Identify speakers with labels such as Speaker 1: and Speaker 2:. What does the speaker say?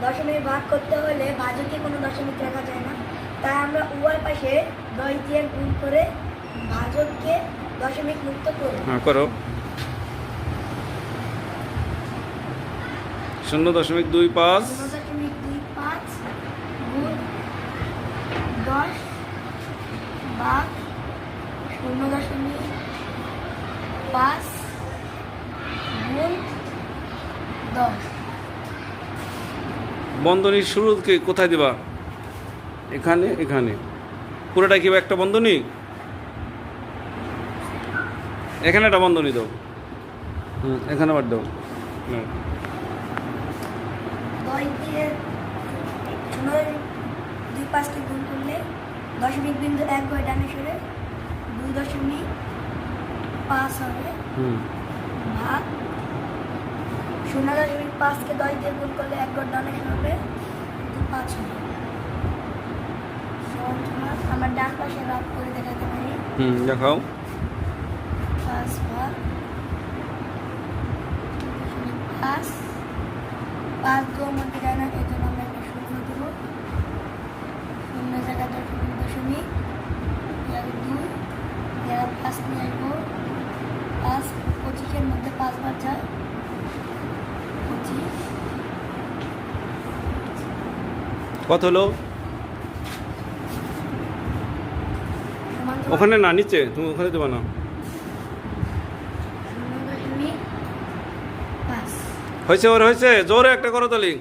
Speaker 1: দশমিক ভাগ করতে হলে ভাজকে কোনো দশমিক রাখা যায় না, তাই আমরা উভয় পাশে 10 দিয়ে গুণ করে ভাজককে দশমিক মুক্ত করব।
Speaker 2: হ্যাঁ, করো। 0.25
Speaker 1: 0.25 গুণ 10 ভাগ 0.5 গুণ 10।
Speaker 2: বন্ধনীর শুরুকে কোথায় দিবা? এখানে, এখানে পুরোটা কি একটা বন্ধনী? এখানে একটা বন্ধনী দাও। এখানে আবার দাও। নাও।
Speaker 1: 10 দিয়ে 0.25কে গুণ করলে দশমিক বিন্দু 1 গয় ডানে সরে 2.5 হবে ভাগ 0.5কে 10 দিয়ে গুণ করলে 1 গয় ডানে সরবে 5 হবে। আমার ডান পাশে ভাগ করে দেখাতে পারি।
Speaker 2: দেখাও।
Speaker 1: 5 ভাগ 5 গো মধ্যে যায় না, এই জন্য আমরা একটা শূন্য দেব। শূন্য জায়গা দশমিক 2 5 নিয়ে আসবো। 5 25-এর মধ্যে 5 বার যায় 25।
Speaker 2: কত হলো? ওখানে না, নিচে। তুমি ওখানে দেবা না।
Speaker 1: 0.5
Speaker 2: হয়েছে, ওর হয়েছে। জোরে একটা করো তালি।